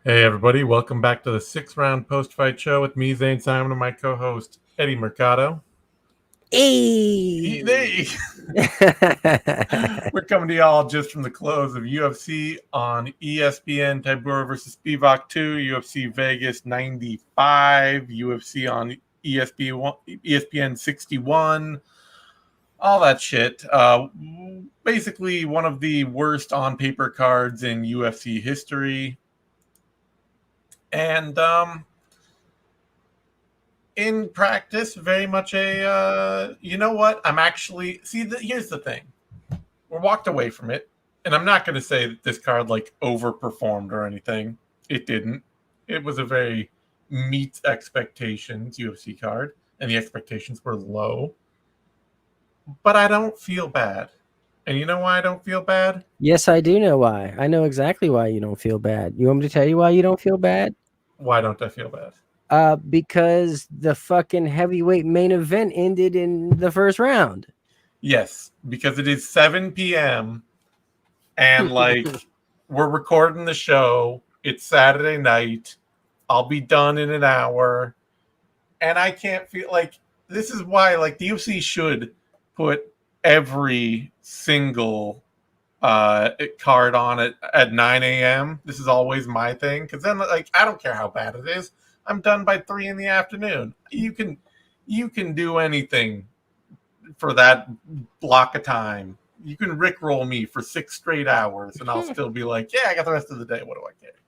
Hey everybody, welcome back to the 6 round post-fight show with me, Zane Simon, and my co-host, Eddie Mercado. Hey. We're coming to y'all just from the close of UFC on ESPN, Tybura versus Spivak 2, UFC Vegas 95, UFC on ESPN 61, all that shit. Basically one of the worst on-paper cards in UFC history. And in practice, very much a you know what, I'm actually here's the thing, we walked away from it, and I'm not going to say that this card like overperformed or anything. It didn't. It was a very meet expectations UFC card, and the expectations were low, but I don't feel bad. And you know why I don't feel bad? Yes, I do know why. I know exactly why you don't feel bad. You want me to tell you why you don't feel bad? Why don't I feel bad? Because the fucking heavyweight main event ended in the first round. Yes, because it is 7 p.m. and like we're recording the show. It's Saturday night. I'll be done in an hour, and I can't feel like this is why like the UFC should put every single card on it at 9 a.m. This is always my thing, because then like I don't care how bad it is. I'm done by 3 in the afternoon. You can do anything for that block of time. You can rickroll me for 6 straight hours, and I'll still be like, yeah, I got the rest of the day. What do I care?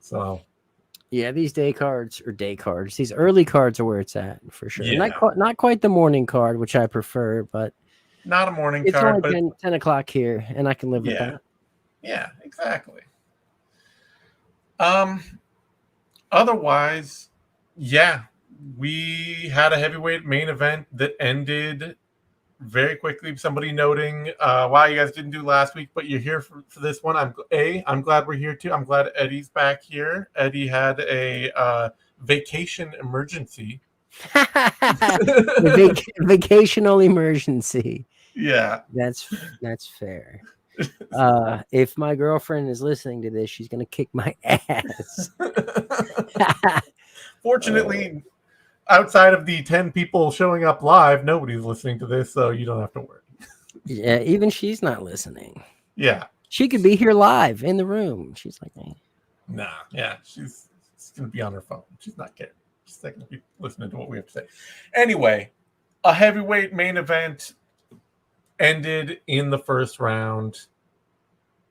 So Yeah, these day cards, these early cards are where it's at for sure. yeah, Not quite the morning card, which I prefer, but not a morning it's card, only but 10 o'clock here, and I can live with yeah, that. yeah, exactly. Um, Otherwise, yeah, we had a heavyweight main event that ended very quickly. Somebody noting, wow, you guys didn't do last week, but you're here for this one. I'm glad we're here too. I'm glad Eddie's back here. Eddie had a vacation emergency. Vacational emergency. Yeah. That's fair. If my girlfriend is listening to this, she's gonna kick my ass. Fortunately, outside of the 10 people showing up live, nobody's listening to this, so you don't have to worry. Yeah, even she's not listening. Yeah. She could be here live in the room. She's like, eh. Nah, yeah, she's going to be on her phone. She's not caring. She's not going to be listening to what we have to say. Anyway, a heavyweight main event ended in the first round.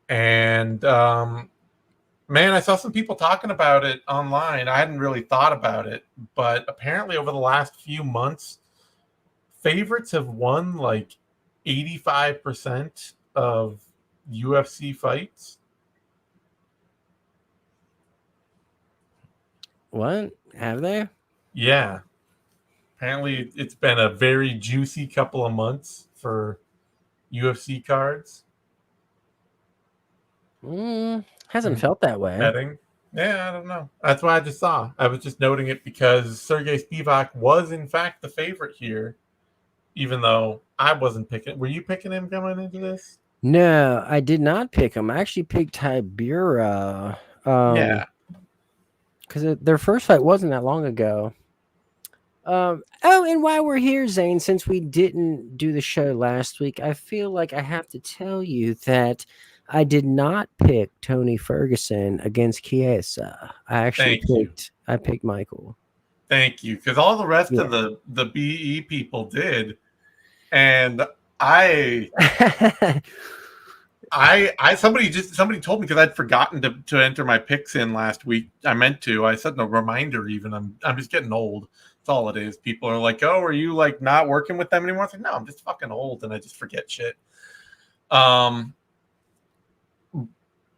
And, man, I saw some people talking about it online. I hadn't really thought about it, but apparently over the last few months, favorites have won like 85% of UFC fights. What? Have they? Yeah. Apparently, it's been a very juicy couple of months for UFC cards. Hasn't felt that way. Betting. Yeah, I don't know. That's why I just saw. I was just noting it because Sergey Spivak was, in fact, the favorite here, even though I wasn't picking. Were you picking him coming into this? No, I did not pick him. I actually picked Tybura. Yeah. Because their first fight wasn't that long ago. And while we're here, Zane, since we didn't do the show last week, I feel like I have to tell you that I did not pick Tony Ferguson against Chiesa. I picked Michael. Thank you, because all the rest Yeah. of the BE people did, and I somebody told me, because I'd forgotten to enter my picks in last week. I meant to. I set no reminder even. I'm just getting old. That's all it is. People are like, "Oh, are you like not working with them anymore?" I was like, "No, I'm just fucking old and I just forget shit."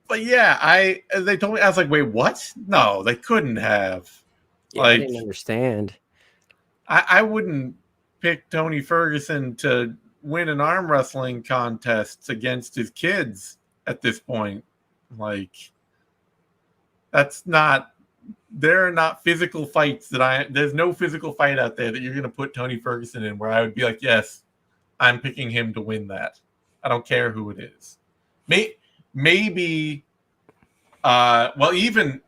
But yeah, they told me, I was like, "Wait, what? No, they couldn't have." Yeah, I Like, didn't understand. I wouldn't pick Tony Ferguson to win an arm wrestling contest against his kids at this point. Like, that's not. There are not physical fights there's no physical fight out there that you're going to put Tony Ferguson in where I would be like, yes, I'm picking him to win that. I don't care who it is. Maybe Well, even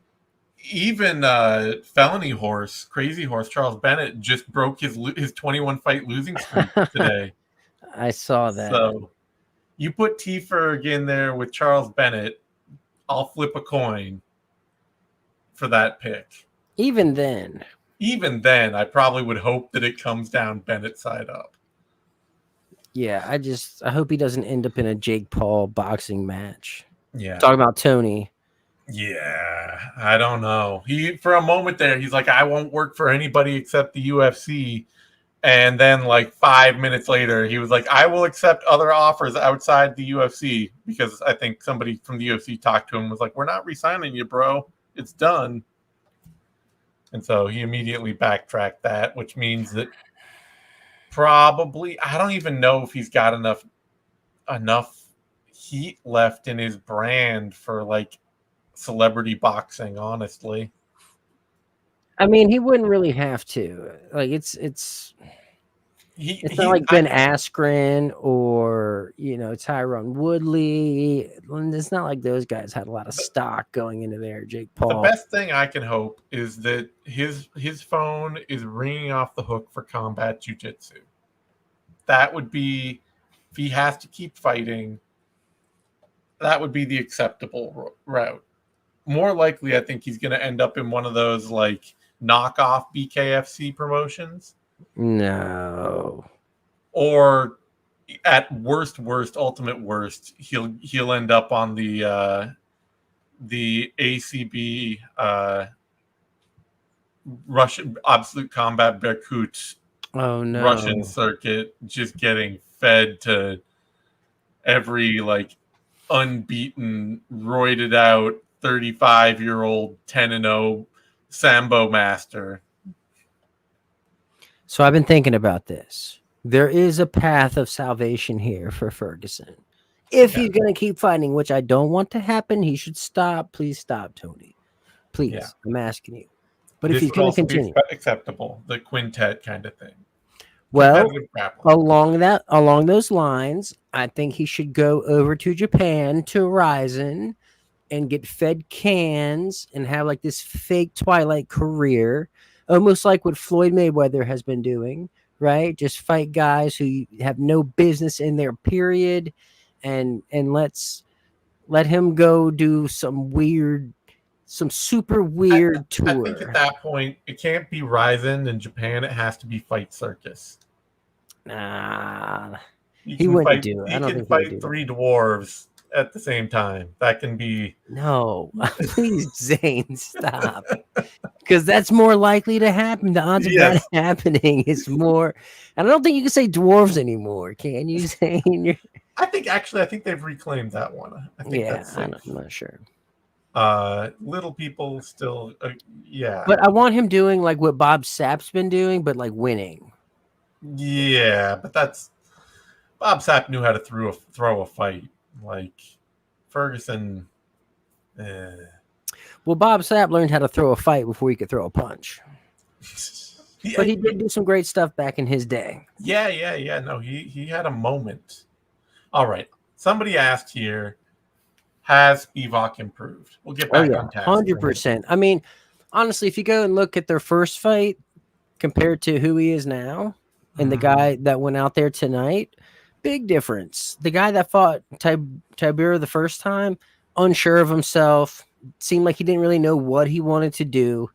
felony horse, crazy horse Charles Bennett just broke his 21 fight losing streak today. I saw that. So you put T-Ferg in there with Charles Bennett, I'll flip a coin for that pick. Even then, I probably would hope that it comes down Bennett's side up. Yeah, I hope he doesn't end up in a Jake Paul boxing match. Yeah. Talking about Tony. Yeah, I don't know. He for a moment there, he's like, I won't work for anybody except the UFC. And then like 5 minutes later, he was like, I will accept other offers outside the UFC, because I think somebody from the UFC talked to him, was like, we're not re-signing you, bro. It's done. And so he immediately backtracked that, which means that probably, I don't even know if he's got enough heat left in his brand for like celebrity boxing, honestly. I mean, he wouldn't really have to. Like it's not like Ben Askren or Tyron Woodley. It's not like those guys had a lot of stock going into there. Jake Paul. The best thing I can hope is that his phone is ringing off the hook for combat jiu-jitsu. That would be, if he has to keep fighting, that would be the acceptable route. More likely, I think he's going to end up in one of those like knockoff BKFC promotions. No. Or at ultimate worst, he'll end up on the ACB Russian Absolute Combat Berkut Russian circuit, just getting fed to every like unbeaten, roided out 35-year-old 10-0 Sambo master. So I've been thinking about this. There is a path of salvation here for Ferguson. If he's going to keep fighting, which I don't want to happen, he should stop. Please stop, Tony. Please, I'm asking you. But if he's going to continue, acceptable, the quintet kind of thing. Well, along those lines, I think he should go over to Japan to Ryzen and get fed cans and have like this fake Twilight career, almost like what Floyd Mayweather has been doing, right? Just fight guys who have no business in there, period. And let him go do some super weird tour. I think at that point, it can't be Ryzen in Japan. It has to be Fight Circus. Nah, he wouldn't do it. I don't think he can fight three dwarves at the same time. That can be... No, please, Zane, stop. Because that's more likely to happen. The odds of that happening is more... And I don't think you can say dwarves anymore, can you, Zane? I think they've reclaimed that one. I think that's safe. I'm not sure. Little people still, But I want him doing like what Bob Sapp's been doing, but like winning. Yeah, but that's... Bob Sapp knew how to throw a fight. Like Ferguson. Well, Bob Sapp learned how to throw a fight before he could throw a punch. But he did do some great stuff back in his day. Yeah. No, he had a moment. All right. Somebody asked here, has Spivac improved? We'll get back on task. 100%. I mean, honestly, if you go and look at their first fight compared to who he is now and the guy that went out there tonight, big difference. The guy that fought Tybura the first time, unsure of himself, seemed like he didn't really know what he wanted to do.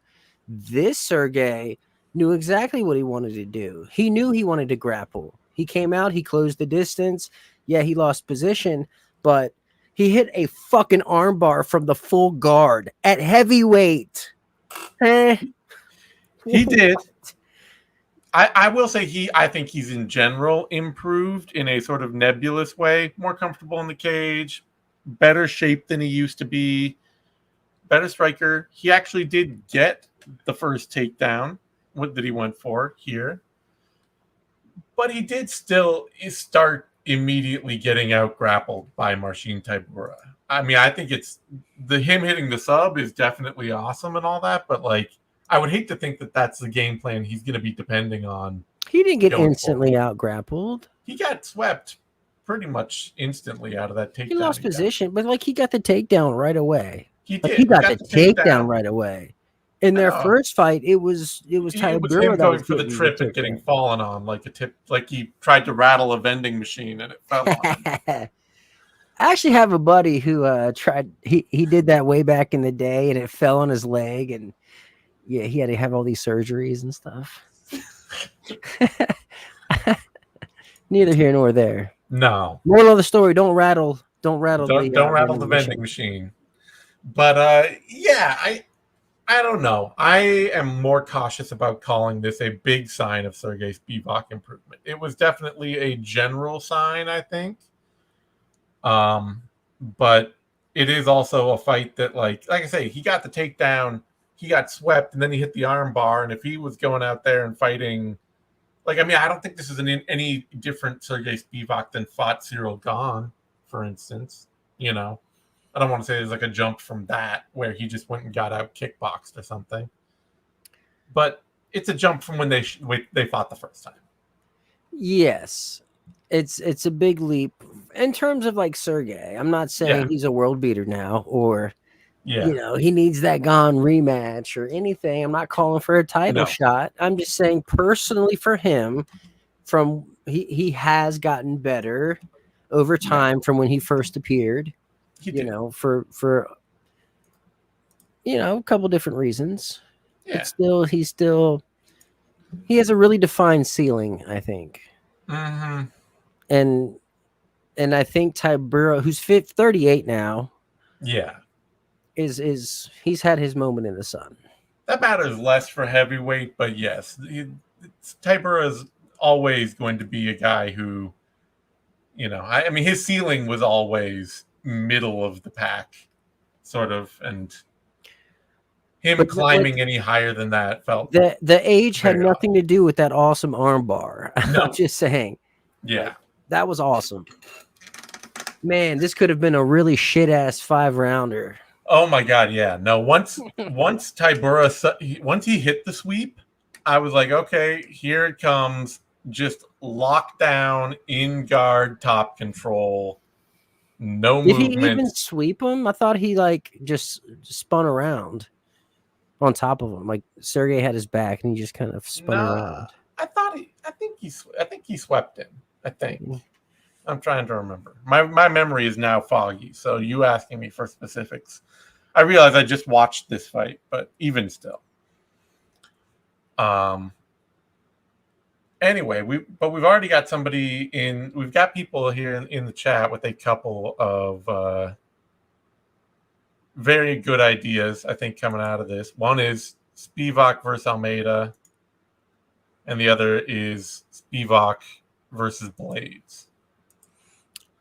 This Sergey knew exactly what he wanted to do. He knew he wanted to grapple. He came out, he closed the distance. Yeah, he lost position, but he hit a fucking armbar from the full guard at heavyweight. He did. I will say I think he's in general improved in a sort of nebulous way, more comfortable in the cage, better shape than he used to be, better striker. He actually did get the first takedown that he went for here, but he did still start immediately getting out grappled by Marcin Tybura. I mean, I think it's him hitting the sub is definitely awesome and all that, but like, I would hate to think that that's the game plan he's going to be depending on. He didn't get instantly out grappled. He got swept pretty much instantly out of that takedown. He lost position, but like he got the takedown right away. He Like did. he He got got the the takedown takedown. right away. In I their know. first fight, it was It was him Tybura that was going for the getting the trip and getting fallen on like a tip, like he tried to rattle a vending machine and it fell on him. takedown. I actually have a buddy who tried. He did that way back in the day, and it fell on his leg, and yeah, he had to have all these surgeries and stuff. Neither here nor there. No, Moral of the story: don't rattle don't the rattle the vending vending machine. machine. But yeah, I don't know. I am more cautious about calling this a big sign of Sergey Spivak improvement. It was definitely a general sign, I think. But it is also a fight that, like I say, he got the takedown, he got swept, and then he hit the arm bar. And if he was going out there and fighting, like, I mean, I don't think this is any different Sergey Spivak than fought Cyril Gahn, for instance. You know, I don't want to say there's like a jump from that where he just went and got out kickboxed or something, but it's a jump from when they fought the first time. Yes, it's a big leap in terms of like Sergey. I'm not saying he's a world beater now, or he needs that Gone rematch or anything. I'm not calling for a title shot. I'm just saying personally for him, from he has gotten better over time from when he first appeared. For a couple different reasons. Yeah. But still he has a really defined ceiling, I think. Mm-hmm. And I think Tybura, who's 38 now, is he's had his moment in the sun. That matters less for heavyweight, but yes, Tybura is always going to be a guy who, I mean, his ceiling was always middle of the pack, sort of, and him climbing any higher than that felt the age had nothing to do with that awesome armbar. No. I'm just saying. Yeah, that was awesome. Man, this could have been a really shit ass 5-rounder. Oh my god, yeah. No, once Tybura, once he hit the sweep, I was like, okay, here it comes. Just lockdown, in guard, top control, no movement. Did he even sweep him? I thought he just spun around on top of him. Like Sergey had his back and he just kind of spun around. I think he swept him. I think. I'm trying to remember. My memory is now foggy, so you asking me for specifics. I realize I just watched this fight, but even still. Anyway, we've already got somebody in. We've got people here in the chat with a couple of very good ideas, I think, coming out of this. One is Spivak versus Almeida, and the other is Spivak versus Blades.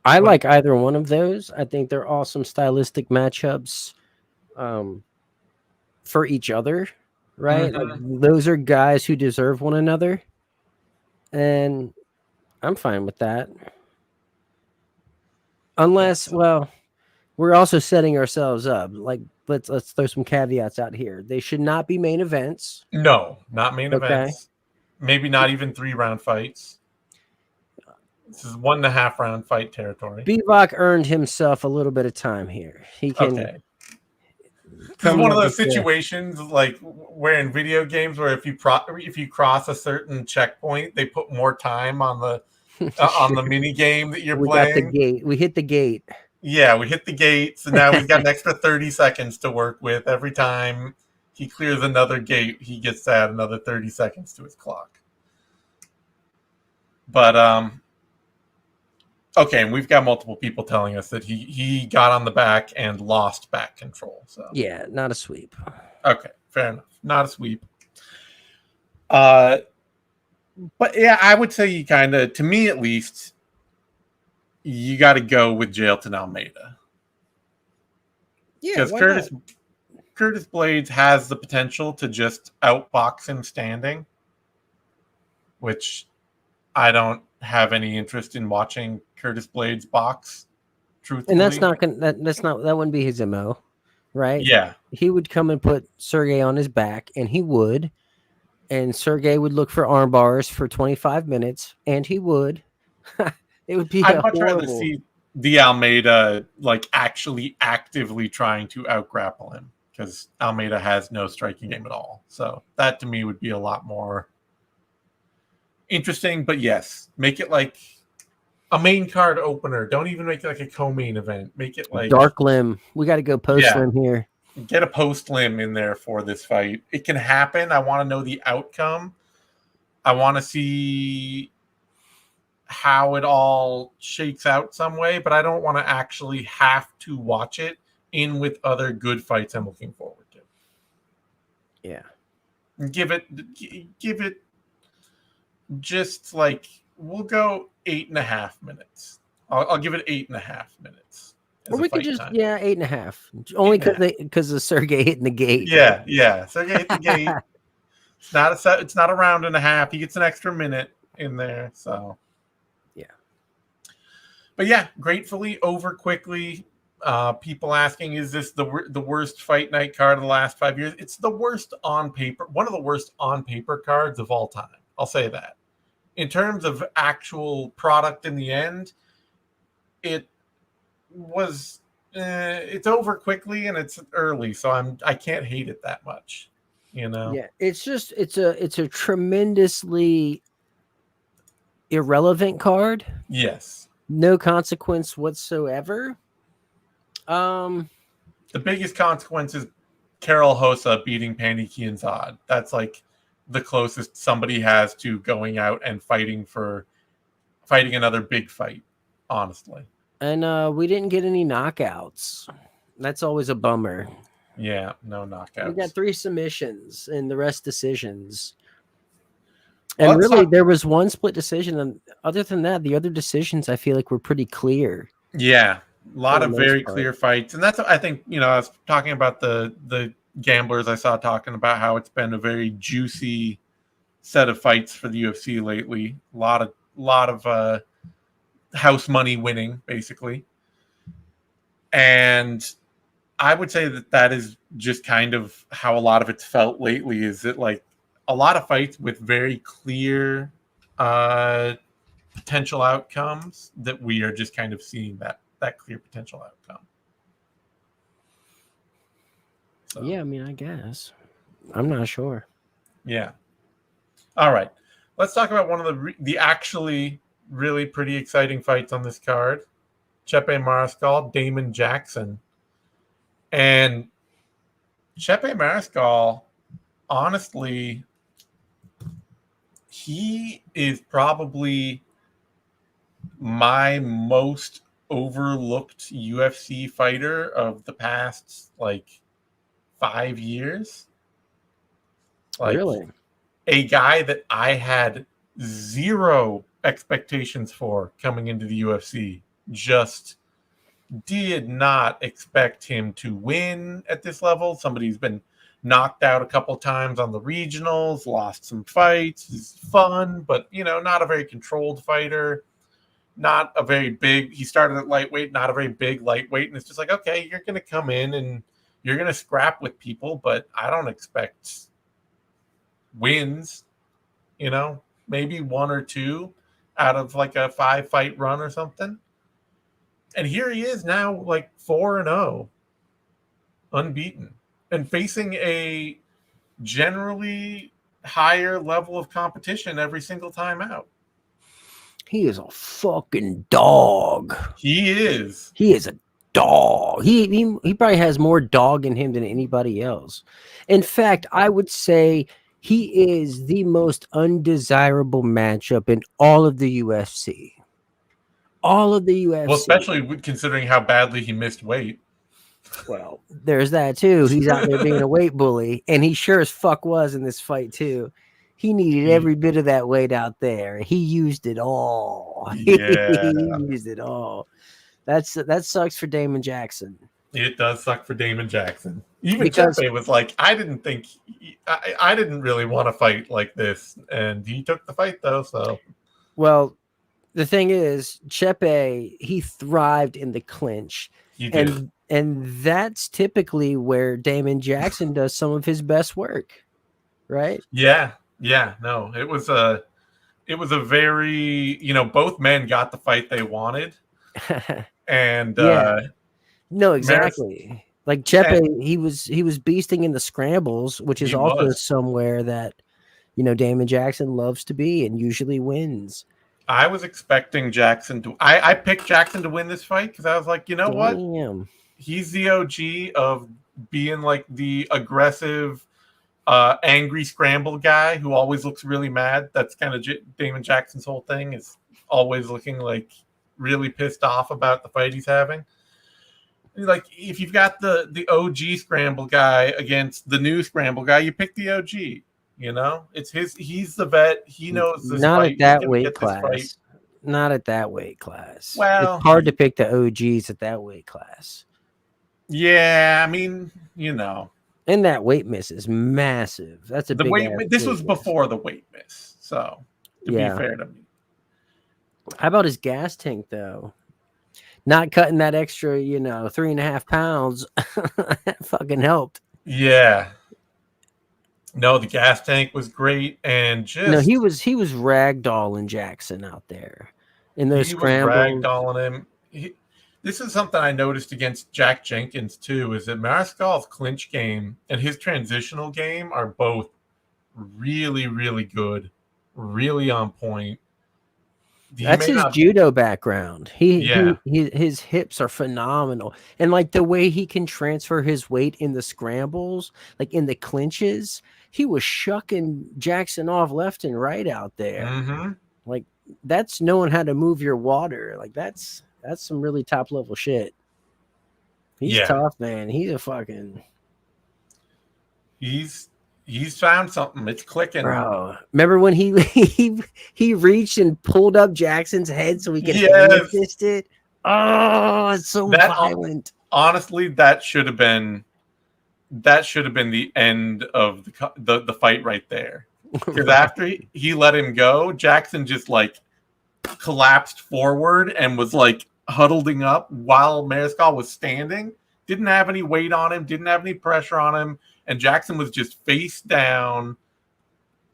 I like either one of those. I think they're awesome stylistic matchups for each other, right? Mm-hmm. Like those are guys who deserve one another. And I'm fine with that. Unless, well, we're also setting ourselves up. Like let's throw some caveats out here. They should not be main events. No, not main events. Maybe not even 3-round fights. This is 1.5 round fight territory. Spivac earned himself a little bit of time here. He can. Okay. This is one of those situations like where in video games where if you cross a certain checkpoint, they put more time on the mini game that you're playing. Got the gate. We hit the gate. Yeah, we hit the gate, so now we've got an extra 30 seconds to work with. Every time he clears another gate, he gets to add another 30 seconds to his clock. But okay, and we've got multiple people telling us that he got on the back and lost back control. So yeah, not a sweep. Okay, fair enough. Not a sweep. But yeah, I would say you kind of, to me at least, you got to go with Jailton Almeida. Yeah, because Curtis Blades has the potential to just outbox him standing, which I don't have any interest in watching Curtis Blades box. Truthfully, and that wouldn't be his MO, right? Yeah, he would come and put Sergey on his back, and he would, and Sergey would look for arm bars for 25 minutes, and he would. It would be I'd much rather see the Almeida, like, actually actively trying to out-grapple him, because Almeida has no striking game at all. So that, to me, would be a lot more interesting. But yes, make it like a main card opener. Don't even make it like a co-main event. Make it like Dark Limb. We got to go post limb here. Get a post limb in there for this fight. It can happen. I want to know the outcome. I want to see how it all shakes out some way, but I don't want to actually have to watch it in with other good fights I'm looking forward to. Yeah. Give it just like, we'll go 8.5 minutes. I'll give it 8.5 minutes. Or we could just, 8.5. Only because of Sergey hitting the gate. Yeah. Sergey hit the gate. It's not a round and a half. He gets an extra minute in there. So, yeah. But yeah, gratefully over quickly. People asking, is this the worst fight night card of the last 5 years? It's the worst on paper. One of the worst on paper cards of all time. I'll say that. In terms of actual product in the end, it was it's over quickly and it's early, so I can't hate it that much, Yeah, it's a tremendously irrelevant card. Yes, no consequence whatsoever. The biggest consequence is Carol Hosa beating Pandy Kianzad. That's like the closest somebody has to going out and fighting another big fight, honestly. And we didn't get any knockouts. That's always a bummer. Yeah, no knockouts. We got 3 submissions and the rest decisions. And really, there was one split decision. And other than that, the other decisions I feel like were pretty clear. Yeah, a lot of very clear fights. And that's, I think, I was talking about the gamblers I saw talking about how it's been a very juicy set of fights for the UFC lately. A lot of house money winning, basically. And I would say that is just kind of how a lot of it's felt lately, is that like a lot of fights with very clear potential outcomes, that we are just kind of seeing that clear potential outcome. So. Yeah, I mean, I guess. I'm not sure. Yeah. All right. Let's talk about one of the actually really pretty exciting fights on this card. Chepe Mariscal, Damon Jackson. And Chepe Mariscal, honestly, he is probably my most overlooked UFC fighter of the past, 5 years. Really? A guy that I had zero expectations for coming into the UFC. Just did not expect him to win at this level. Somebody's been knocked out a couple times on the regionals, lost some fights. He's fun, but, not a very controlled fighter. Not a very big, he started at lightweight, not a very big lightweight. And it's just like, okay, you're going to come in and you're going to scrap with people, but I don't expect wins, maybe 1 or 2 out of like a 5-fight run or something. And here he is now, 4-0, unbeaten, and facing a generally higher level of competition every single time out. He is a fucking dog. He is. He is a dog. He probably has more dog in him than anybody else. In fact, I would say he is the most undesirable matchup in all of the UFC. All of the UFC. Well, especially considering how badly he missed weight. Well, there's that too. He's out there being a weight bully, and he sure as fuck was in this fight too. He needed every bit of that weight out there. He used it all. Yeah. He used it all. That sucks for Damon Jackson. It does suck for Damon Jackson. Even Chepe was like, I didn't really want to fight like this, and he took the fight though. So, well, the thing is, Chepe, he thrived in the clinch. He did. And that's typically where Damon Jackson does some of his best work, right? Yeah. No, it was a very, both men got the fight they wanted, And Yeah. No, Maris, exactly. Like Chepe, and he was beasting in the scrambles, which is he also was. somewhere that Damon Jackson loves to be and usually wins. I was expecting Jackson to. I picked Jackson to win this fight because I was like, you know what? Damn. He's the OG of being like the aggressive, angry scramble guy who always looks really mad. That's kind of Damon Jackson's whole thing, is always looking like really pissed off about the fight he's having. Like, if you've got the OG scramble guy against the new scramble guy, you pick the OG. It's he's the vet. He knows this Not fight. at He's that gonna weight get this fight. class. Not at that weight class. It's Well, hard to pick the OGs at that weight class. yeah, I mean, And that weight miss is massive. That's a the big weight. ass This weight was miss. before the weight miss, so to be Yeah. fair to me. How about his gas tank though? Not cutting that extra, 3.5 pounds. That fucking helped. Yeah. No, the gas tank was great, and No, just he was ragdolling Jackson out there in those he was scrambles. ragdolling him. This is something I noticed against Jack Jenkins too, is that Mariscal's clinch game and his transitional game are both really, really good, really on point. That's his judo background. His hips are phenomenal, and like the way he can transfer his weight in the scrambles, like in the clinches, he was shucking Jackson off left and right out there. Mm-hmm. Like that's knowing how to move your water. Like that's some really top level shit. He's tough, man. He's a fucking. He's found something. It's clicking. Bro, remember when he reached and pulled up Jackson's head so he could fist it? Oh, it's so violent. Honestly, that should have been the end of the fight right there. Because after he let him go, Jackson just like collapsed forward and was like huddling up while Mariscal was standing. Didn't have any weight on him, didn't have any pressure on him. And Jackson was just face down,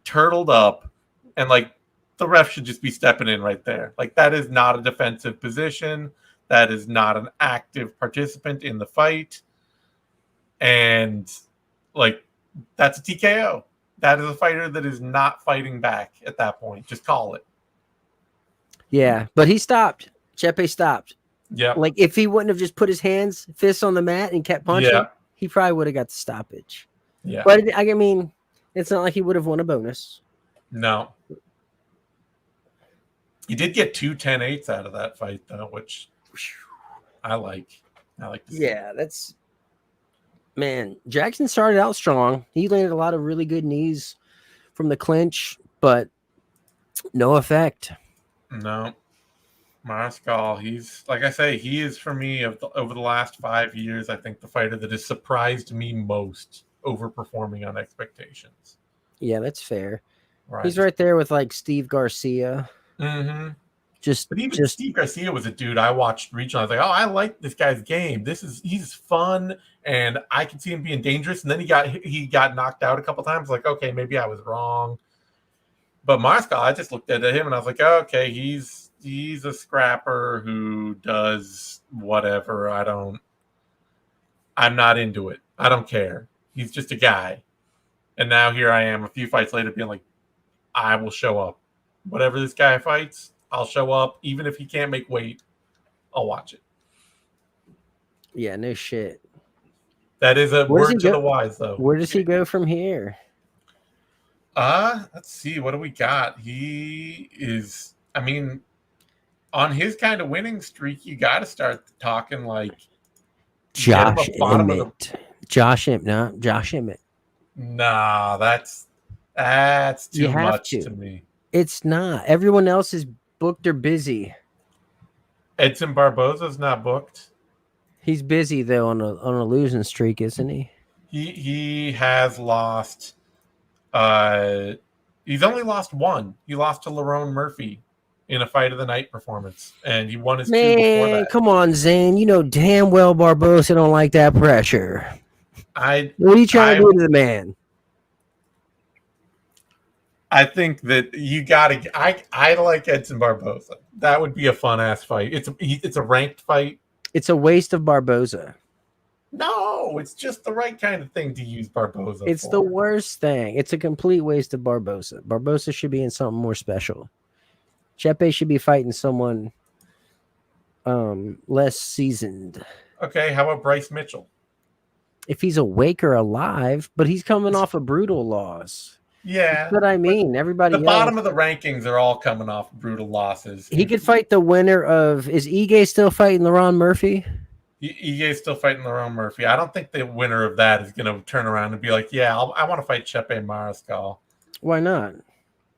turtled up, and like the ref should just be stepping in right there. Like that is not a defensive position. That is not an active participant in the fight. And like that's a TKO. That is a fighter that is not fighting back at that point. Just call it. Yeah, but he stopped. Chepe stopped. Yeah. Like if he wouldn't have just put his fists on the mat and kept punching, he probably would have got the stoppage. Yeah. But I mean, it's not like he would have won a bonus. No. He did get 2 10-8s out of that fight though, which I like. Yeah, that's man. Jackson started out strong. He landed a lot of really good knees from the clinch, but no effect. No. Mariscal, he's like I say, he is for me over the last 5 years, I think the fighter that has surprised me most, overperforming on expectations. Yeah, that's fair. Right. He's right there with like Steve Garcia. Mm-hmm. But even Steve Garcia was a dude I watched regional. I was like, oh, I like this guy's game. He's fun, and I can see him being dangerous. And then he got knocked out a couple times. Like, okay, maybe I was wrong. But Mariscal, I just looked at him and I was like, oh, okay, he's a scrapper who does whatever. I'm not into it. I don't care. He's just a guy. And now here I am a few fights later being like, I will show up. Whatever this guy fights, I'll show up. Even if he can't make weight, I'll watch it. Yeah, no shit. That is a word to the wise, though. Where does he go from here? Let's see. What do we got? He is, I mean, on his kind of winning streak, you got to start talking like Josh Emmett. Josh Emmett. Nah, that's too much to me. It's not. Everyone else is booked or busy. Edson Barboza's not booked. He's busy though on a losing streak, isn't he? He has lost. He's only lost one. He lost to Lerone Murphy in a fight of the night performance, and he won his 2 before that. Come on, Zane. You know damn well Barboza don't like that pressure. What are you trying to do to the man? I think that you got to. I like Edson Barboza. That would be a fun ass fight. It's a ranked fight. It's a waste of Barboza. No, it's just the right kind of thing to use Barboza It's for. the worst thing. It's a complete waste of Barboza. Barboza should be in something more special. Chepe should be fighting someone less seasoned. Okay, how about Bryce Mitchell? If he's awake or alive, but he's coming off of brutal loss. Yeah. That's what I mean. Everybody The else, bottom of the rankings are all coming off brutal losses. he could fight the winner of. Is Ige still fighting LaRon Murphy? EA's still fighting LaRon Murphy. I don't think the winner of that is going to turn around and be like, yeah, I want to fight Chepe Mariscal. Why not?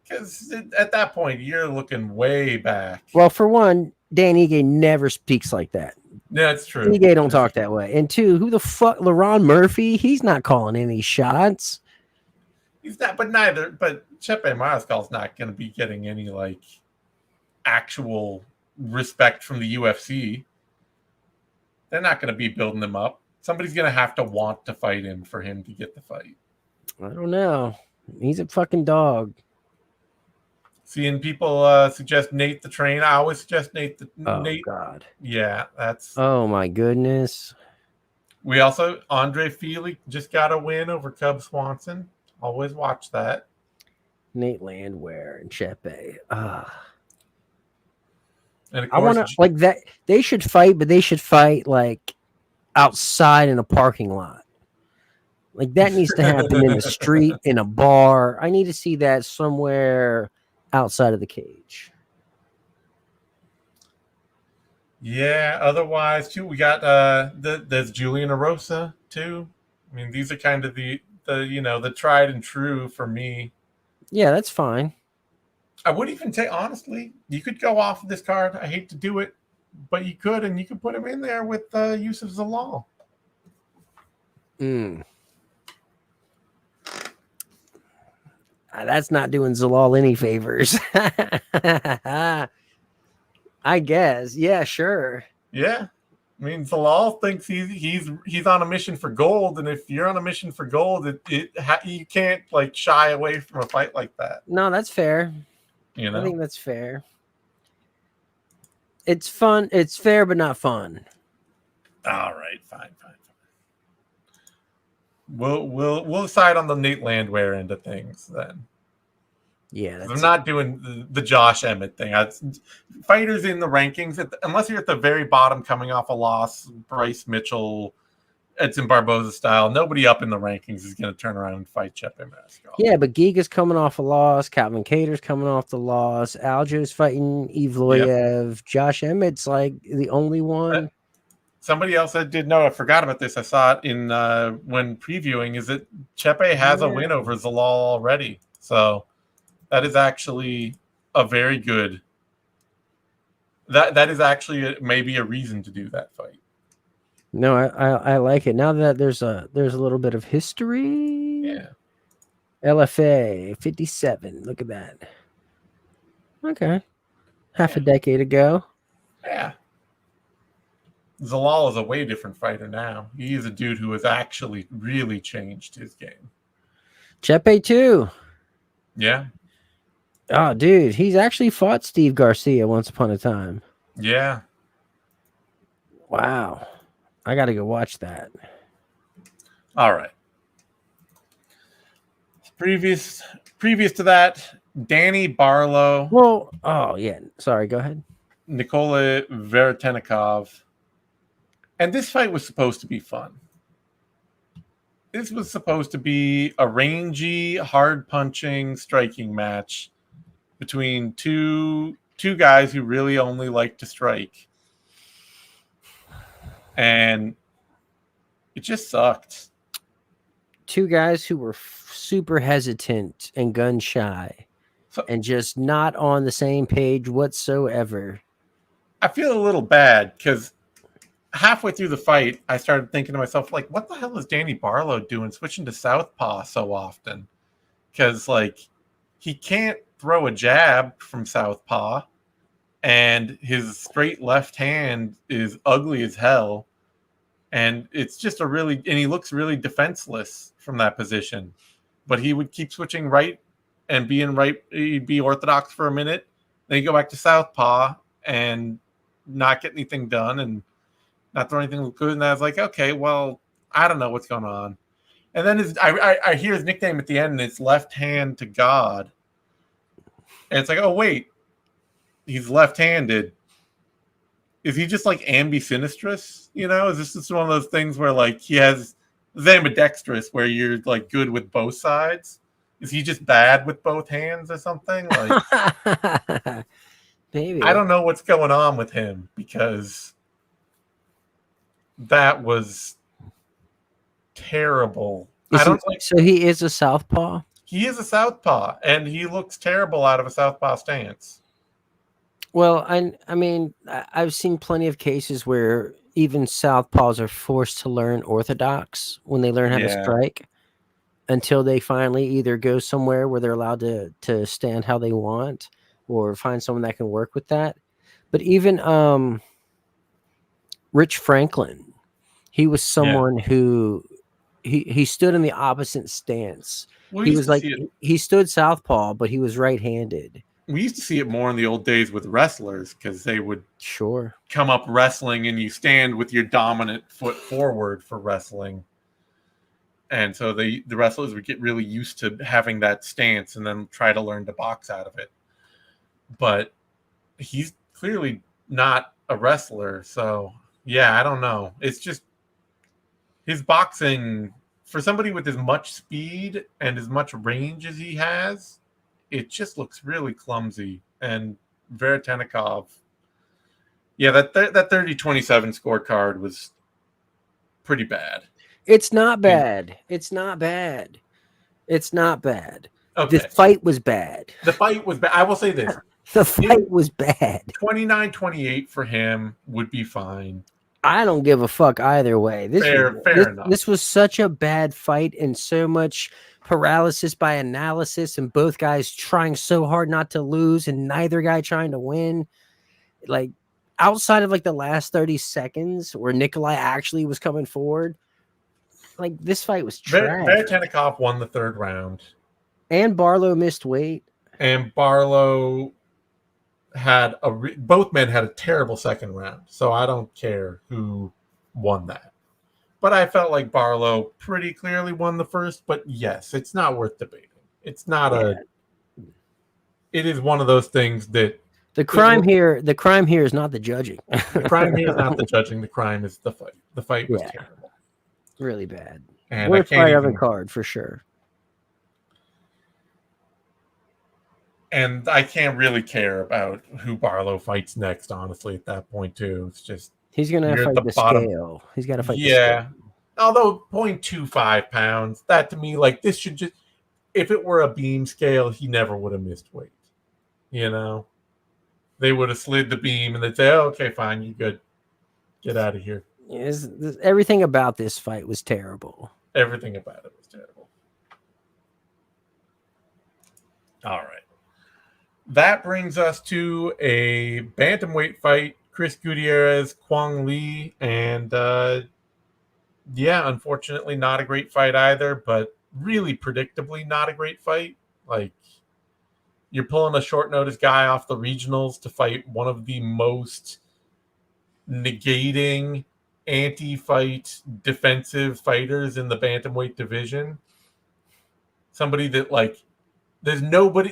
Because at that point, you're looking way back. Well, for one, Dan Ige never speaks like that. Yeah, that's true. Ige don't talk that way. And two, who the fuck, LaRon Murphy? He's not calling any shots. He's not, but Chepe Mariscal's not going to be getting any like actual respect from the UFC. They're not going to be building him up. Somebody's going to have to want to fight him for him to get the fight. I don't know. He's a fucking dog. Seeing people suggest Nate the Train. I always suggest Nate. Nate. God. Yeah, that's. Oh my goodness. We also Andre Fili just got a win over Cub Swanson. Always watch that. Nate Landwehr and Chepe. And of I want course, to like that. They should fight, but they should fight like outside in a parking lot. Like that needs to happen in the street, in a bar. I need to see that somewhere outside of the cage. yeah. Otherwise, too, we got there's Julian Arosa too. I mean, these are kind of the the tried and true for me. Yeah, that's fine. I would even say, honestly, you could go off of this card. I hate to do it, but you could, and you could put him in there with Yusuf Zalal. That's not doing Zalal any favors. I guess. Yeah, sure. Yeah. I mean, Zalal thinks he's on a mission for gold, and if you're on a mission for gold, you can't like shy away from a fight like that. No, that's fair. You know, I think that's fair. It's fun. It's fair, but not fun. All right, fine. We'll decide on the Nate Landwehr end of things then. Yeah, I'm not doing the Josh Emmett thing. Fighters in the rankings, unless you're at the very bottom coming off a loss, Bryce Mitchell, Edson Barboza style, nobody up in the rankings is going to turn around and fight Chepe Mariscal. Yeah, but Giga's coming off a loss. Calvin Cater's coming off the loss. Aljo's fighting Evloyev. Yep. Josh Emmett's like the only one. Somebody else I did know, I forgot about this. I saw it in when previewing, is that Chepe has a win over Zalal already. So that is actually a very good. That is actually maybe a reason to do that fight. No, I like it. Now that there's a little bit of history. Yeah. LFA 57. Look at that. Okay. Half a decade ago. Yeah. Zalal is a way different fighter now. He is a dude who has actually really changed his game. Chepe too. Yeah. Oh, dude, he's actually fought Steve Garcia once upon a time. Yeah. Wow. I got to go watch that. All right. Previous to that, Danny Barlo. Well, oh, yeah. Sorry, go ahead. Nikola Veretennikov. And this fight was supposed to be fun. This was supposed to be a rangy, hard-punching, striking match between two guys who really only like to strike. And it just sucked. Two guys who were super hesitant and gun shy and just not on the same page whatsoever. I feel a little bad because halfway through the fight, I started thinking to myself, like, what the hell is Danny Barlo doing switching to southpaw so often? Because, like, he can't throw a jab from southpaw, and his straight left hand is ugly as hell. And it's just and he looks really defenseless from that position. But he would keep switching right and being right. He'd be orthodox for a minute. Then he'd go back to southpaw and not get anything done and not throw anything good. And I was like, okay, well, I don't know what's going on. And then I hear his nickname at the end, and it's Left Hand to God. And it's like, oh, wait, he's left-handed. Is he just like ambidextrous? Is this just one of those things where like he has ambidextrous where you're like good with both sides? Is he just bad with both hands or something? Like, maybe. I don't know what's going on with him because that was terrible. So he is a southpaw? He is a southpaw, and he looks terrible out of a southpaw stance. Well, I mean, I've seen plenty of cases where even southpaws are forced to learn orthodox when they learn how to strike until they finally either go somewhere where they're allowed to stand how they want or find someone that can work with that. But even Rich Franklin, he was someone who he stood in the opposite stance. Well, he was like he stood southpaw, but he was right-handed. We used to see it more in the old days with wrestlers because they would come up wrestling and you stand with your dominant foot forward for wrestling. And so the wrestlers would get really used to having that stance and then try to learn to box out of it. But he's clearly not a wrestler. So, yeah, I don't know. It's just his boxing, for somebody with as much speed and as much range as he has, it just looks really clumsy. And Tenkov, that 30-27 scorecard was pretty bad. It's not bad. It's not bad. It's not bad. Okay. The fight was bad. The fight was bad. I will say this. The fight was bad. 29-28 for him would be fine. I don't give a fuck either way. Fair enough. This was such a bad fight and so much paralysis by analysis and both guys trying so hard not to lose and neither guy trying to win. Like outside of like the last 30 seconds where Nikolai actually was coming forward, like this fight was trash. Tenkov won the third round. And Barlo missed weight. And Barlo had both men had a terrible second round. So I don't care who won that. But I felt like Barlo pretty clearly won the first. But yes, it's not worth debating. It's not it is one of those things that the crime here is not the judging. The crime here is not the judging. The crime is the fight. The fight was terrible. Really bad. And worst fight of the card for sure. And I can't really care about who Barlo fights next, honestly, at that point, too. It's just he's gonna fight the scale. He's gotta fight the scale. Although 0.25 pounds, that to me, like this should just if it were a beam scale, he never would have missed weight. They would have slid the beam and they'd say, oh, okay, fine, you good. Get out of here. Everything about this fight was terrible. Everything about it was terrible. All right. That brings us to a bantamweight fight. Chris Gutierrez, Kwang Lee, and unfortunately not a great fight either, but really predictably not a great fight. Like, you're pulling a short notice guy off the regionals to fight one of the most negating anti-fight defensive fighters in the bantamweight division. Somebody that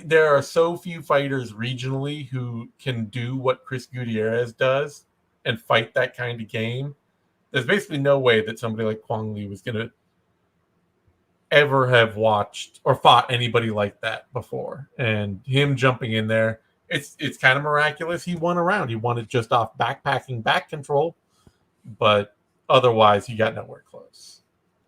there are so few fighters regionally who can do what Chris Gutierrez does and fight that kind of game. There's basically no way that somebody like Kwang Lee was going to ever have watched or fought anybody like that before. And him jumping in there, it's kind of miraculous. He won a round. He won it just off backpacking back control, but otherwise he got nowhere close.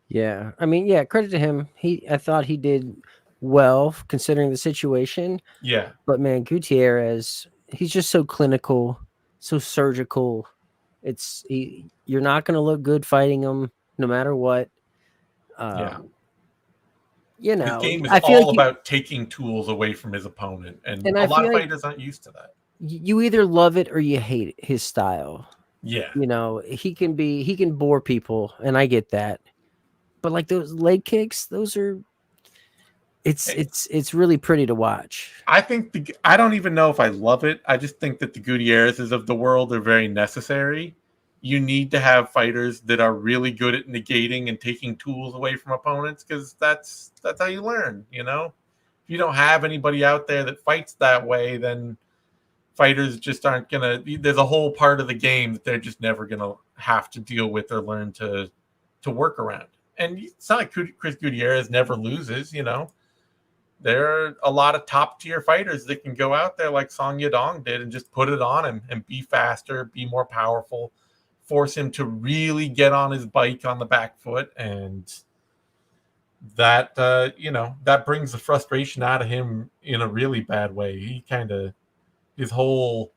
Yeah. I mean, credit to him. I thought he did well considering the situation. Yeah. But man, Gutierrez, he's just so clinical, so surgical. You're not going to look good fighting him no matter what. His game is all about taking tools away from his opponent, and a lot of fighters aren't used to that. You either love it or you hate his style. Yeah. He can bore people, and I get that. But like those leg kicks, those are It's really pretty to watch. I think I don't even know if I love it. I just think that the Gutierrez's of the world are very necessary. You need to have fighters that are really good at negating and taking tools away from opponents, because that's how you learn. If you don't have anybody out there that fights that way, then fighters just aren't gonna. There's a whole part of the game that they're just never gonna have to deal with or learn to work around. And it's not like Chris Gutierrez never loses. There are a lot of top tier fighters that can go out there like Song Yadong did and just put it on him and be faster, be more powerful, force him to really get on his bike on the back foot. And that, that brings the frustration out of him in a really bad way. His whole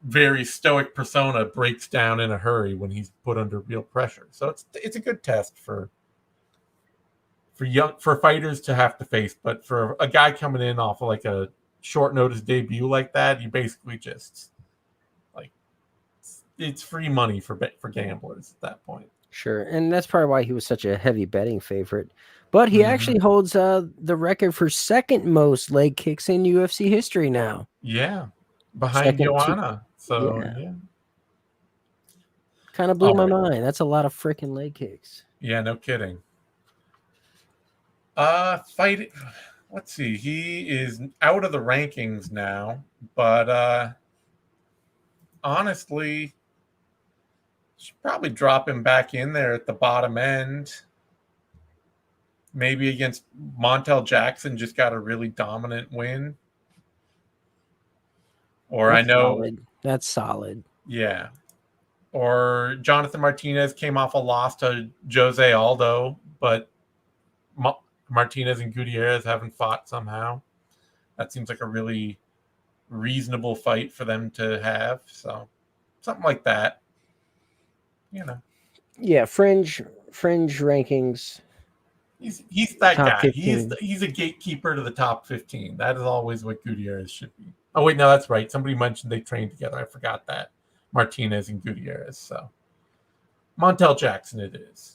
very stoic persona breaks down in a hurry when he's put under real pressure. So it's a good test for fighters to have to face, but for a guy coming in off of like a short notice debut like that, you basically just like it's free money for gamblers at that point. Sure, and that's probably why he was such a heavy betting favorite. But he actually holds the record for second most leg kicks in UFC history now. Yeah, behind Joanna. So yeah. Kind of blew my mind. That's a lot of freaking leg kicks. Yeah, no kidding. Let's see. He is out of the rankings now, but honestly, should probably drop him back in there at the bottom end. Maybe against Montel Jackson, just got a really dominant win. Or That's solid. Yeah. Or Jonathan Martinez came off a loss to Jose Aldo, but Martinez and Gutierrez haven't fought somehow. That seems like a really reasonable fight for them to have. So something like that. Yeah, fringe rankings. He's that guy. 15. He's a gatekeeper to the top 15. That is always what Gutierrez should be. Oh wait, no, that's right. Somebody mentioned they trained together. I forgot that. Martinez and Gutierrez. So Montel Jackson it is.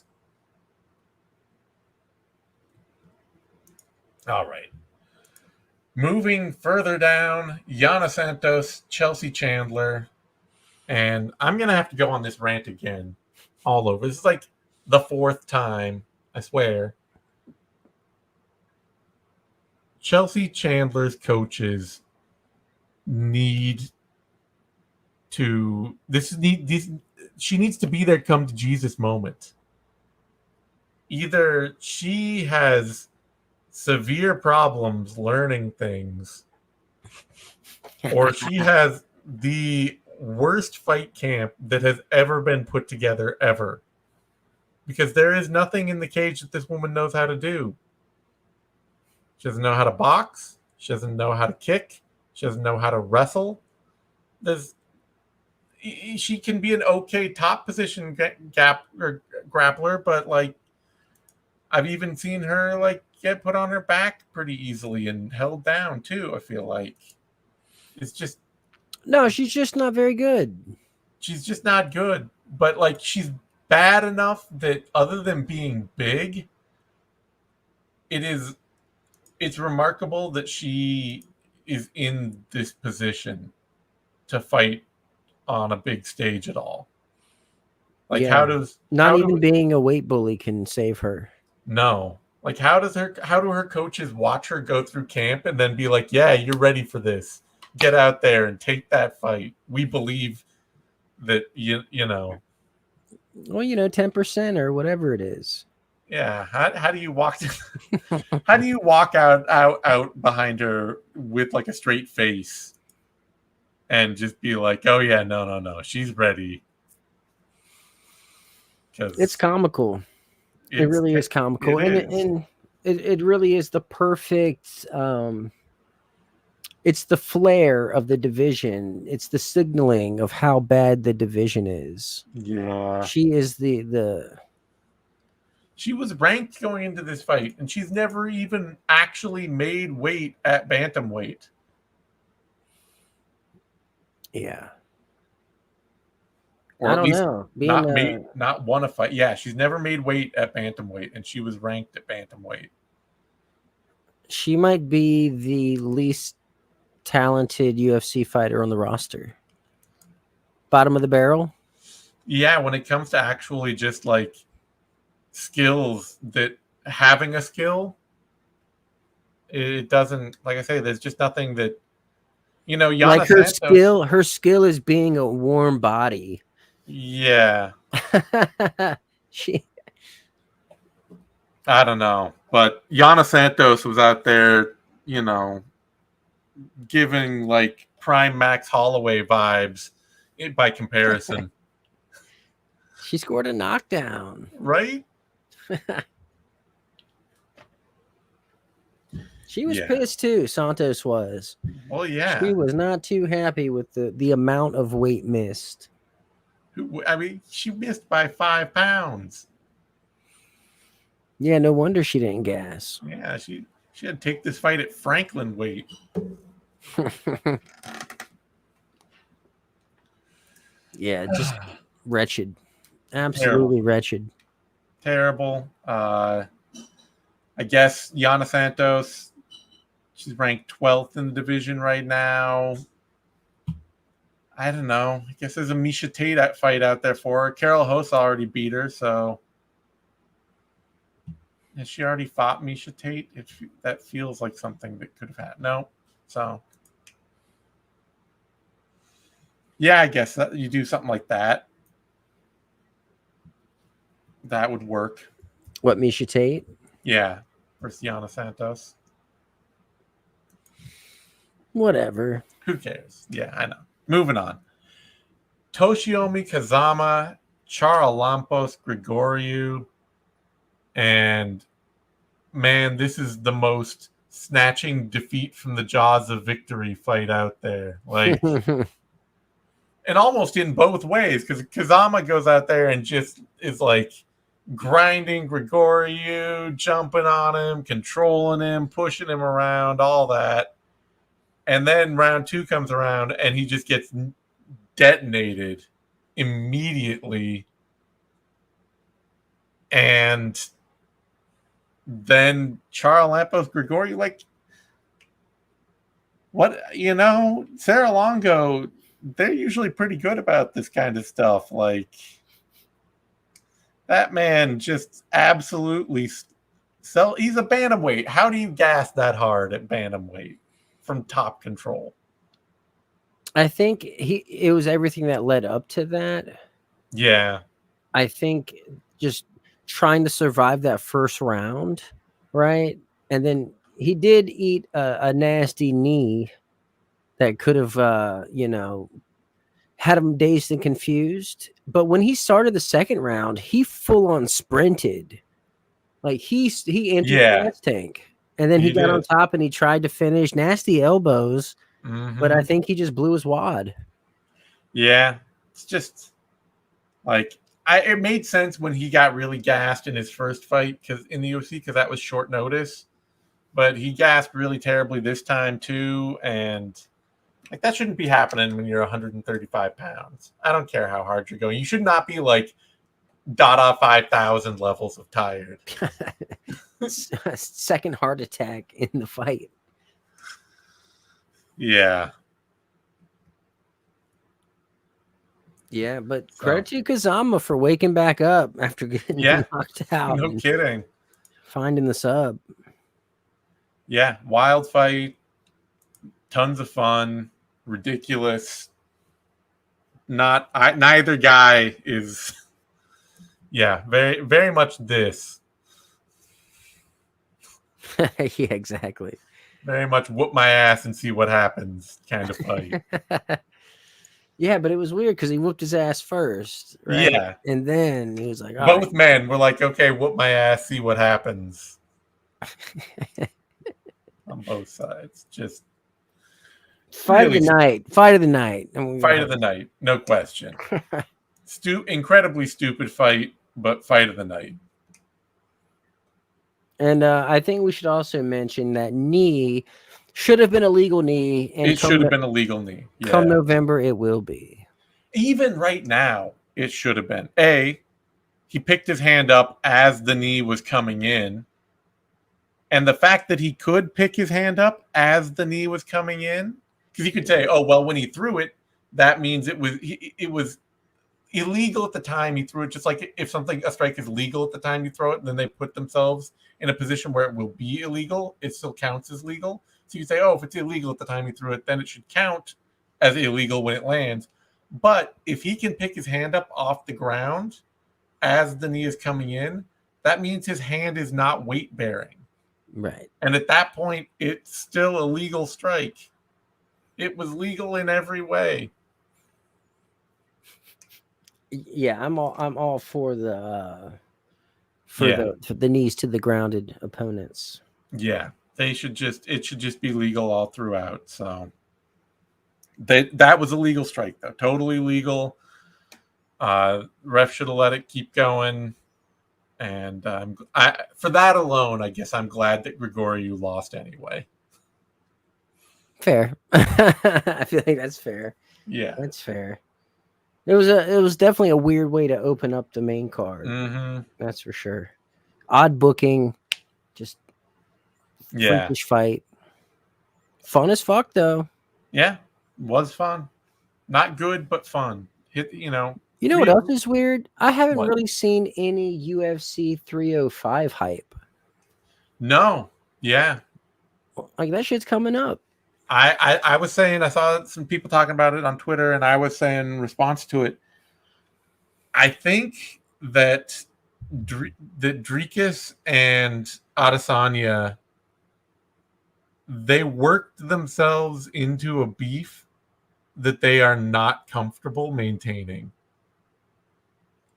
All right. Moving further down, Yana Santos, Chelsea Chandler. And I'm going to have to go on this rant again all over. This is like the fourth time, I swear. Chelsea Chandler's coaches need to... she needs to be their come to Jesus moment. Either she has severe problems learning things, or she has the worst fight camp that has ever been put together ever, because there is nothing in the cage that this woman knows how to do. She doesn't know how to box. She doesn't know how to kick. She doesn't know how to wrestle. She can be an okay top position grappler, but like I've even seen her like get put on her back pretty easily and held down too. I feel like it's just she's just not very good. She's just not good, but like she's bad enough that other than being big, it's remarkable that she is in this position to fight on a big stage at all. Like being a weight bully can save her. No. Like how do her coaches watch her go through camp and then be like, yeah, you're ready for this. Get out there and take that fight. We believe that you know. Well, 10% or whatever it is. Yeah. How do you walk how do you walk out behind her with like a straight face and just be like, oh yeah, no, she's ready? It's comical. It really is comical. And it really is the perfect it's the flair of the division. It's the signaling of how bad the division is. Yeah. She is she was ranked going into this fight, and she's never even actually made weight at bantamweight. Yeah. Or at least not won a fight. Yeah, she's never made weight at bantamweight, and she was ranked at bantamweight. She might be the least talented UFC fighter on the roster. Bottom of the barrel. Yeah, when it comes to actually just like skills, that having a skill, it doesn't, like I say, there's just nothing that, Like Yana Santos. her skill is being a warm body. Yeah, she I don't know. But Yana Santos was out there, giving like prime Max Holloway vibes by comparison. she scored a knockdown. Right? She was pissed too, Santos was. Well, yeah. She was not too happy with the amount of weight missed. I mean, she missed by 5 pounds. Yeah, no wonder she didn't gas. Yeah, she had to take this fight at Franklin weight. Yeah, just wretched. Absolutely wretched. Terrible. I guess Yana Santos, she's ranked 12th in the division right now. I don't know. I guess there's a Miesha Tate fight out there for her. Carol Hosa already beat her, so has she already fought Miesha Tate? That feels like something that could have happened. No. So yeah, I guess that you do something like that. That would work. What, Miesha Tate? Yeah, versus Yana Santos. Whatever. Who cares? Yeah, I know. Moving on. Toshiomi Kazama, Chara Lampos Grigoriou, and man, this is the most snatching defeat from the jaws of victory fight out there. Like, and almost in both ways, because Kazama goes out there and just is like grinding Grigoriou, jumping on him, controlling him, pushing him around, all that. And then round 2 comes around and he just gets detonated immediately. And then Chara Lampos Grigoriou, like, what, Sarah Longo, they're usually pretty good about this kind of stuff. Like, that man just absolutely he's a bantamweight. How do you gas that hard at bantamweight from top control? I think it was everything that led up to that. Yeah. I think just trying to survive that first round, right? And then he did eat a nasty knee that could have, had him dazed and confused. But when he started the second round, he full on sprinted. Like he emptied the gas tank. And then he got on top and he tried to finish. Nasty elbows. Mm-hmm. But I think he just blew his wad. Yeah. It's just like, it made sense when he got really gassed in his first fight in the UFC, because that was short notice. But he gasped really terribly this time too, and like, that shouldn't be happening when you're 135 pounds. I don't care how hard you're going. You should not be like Dada 5,000 levels of tired. Second heart attack in the fight. Yeah. Yeah, but credit to Kazama for waking back up after getting knocked out. No kidding. Finding the sub. Yeah, wild fight. Tons of fun. Ridiculous. Neither guy is. Yeah, very, very much this. Yeah, exactly. Very much whoop my ass and see what happens kind of fight. Yeah, but it was weird because he whooped his ass first, right? Yeah. And then he was like, both men were like, okay, whoop my ass, see what happens. On both sides. Just Fight of the night. Fight of the night. Fight of the night. No question. Incredibly stupid fight, but fight of the night. And I think we should also mention that knee should have been a legal knee. And it should have been a legal knee. Yeah. Come November, it will be. Even right now, it should have been. He picked his hand up as the knee was coming in. And the fact that he could pick his hand up as the knee was coming in, because you could say, oh, well, when he threw it, that means it was illegal at the time he threw it. Just like if a strike is legal at the time you throw it, and then they put themselves in a position where it will be illegal, it still counts as legal. So you say, oh, if it's illegal at the time he threw it, then it should count as illegal when it lands. But if he can pick his hand up off the ground as the knee is coming in, that means his hand is not weight bearing. Right. And at that point, it's still a legal strike. It was legal in every way. Yeah, I'm all for the knees to the grounded opponents. Yeah, it should just be legal all throughout. So that was a legal strike, though. Totally legal. Ref should have let it keep going. And for that alone, I guess I'm glad that Grigoriou lost anyway. Fair. I feel like that's fair. Yeah, that's fair. It was definitely a weird way to open up the main card. Mm-hmm. That's for sure. Odd booking, just freakish fight. Fun as fuck though. Yeah, was fun. Not good, but fun. You know what else is weird? I haven't really seen any UFC 305 hype. No. Yeah. Like that shit's coming up. I was saying, I saw some people talking about it on Twitter, and I was saying in response to it, I think that Dricus and Adesanya, they worked themselves into a beef that they are not comfortable maintaining.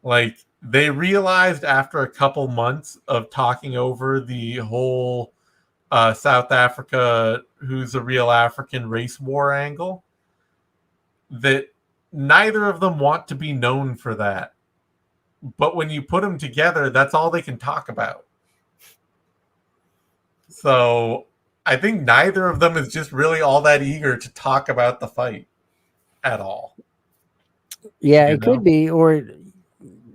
Like, they realized after a couple months of talking over the whole South Africa, who's a real African race war angle, that neither of them want to be known for that. But when you put them together, that's all they can talk about. So I think neither of them is just really all that eager to talk about the fight at all. Yeah, it could be. Or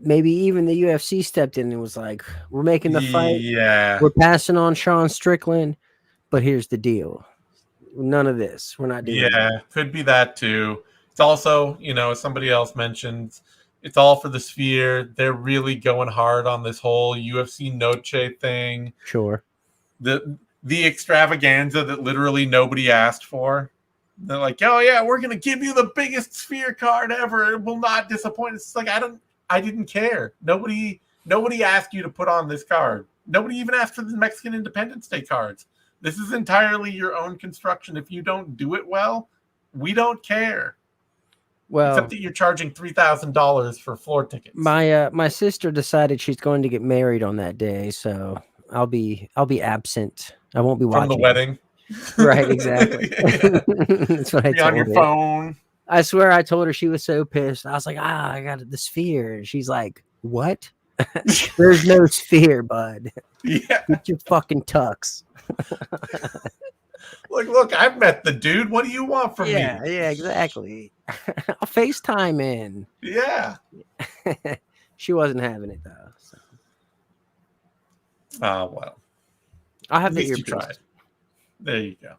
maybe even the UFC stepped in and was like, we're making the fight. Yeah. We're passing on Sean Strickland. But here's the deal. None of this. We're not doing that. Could be that too. It's also, as somebody else mentioned, it's all for the Sphere. They're really going hard on this whole UFC Noche thing. Sure. The extravaganza that literally nobody asked for. They're like, oh yeah, we're gonna give you the biggest Sphere card ever. It will not disappoint. It's like I didn't care. Nobody asked you to put on this card. Nobody even asked for the Mexican Independence Day cards. This is entirely your own construction. If you don't do it well, we don't care. Well, except that you're charging $3,000 for floor tickets. My sister decided she's going to get married on that day, so I'll be absent. I won't be watching from the wedding. Right, exactly. That's what I told her. On your phone. I swear, I told her. She was so pissed. I was like, I got the Sphere, and she's like, what? There's no Sphere, bud. Yeah. Get your fucking tux. Look, I've met the dude. What do you want from me? Yeah, exactly. I'll FaceTime in. Yeah. She wasn't having it though. So. Well. I'll have the earpiece. Tried. There you go.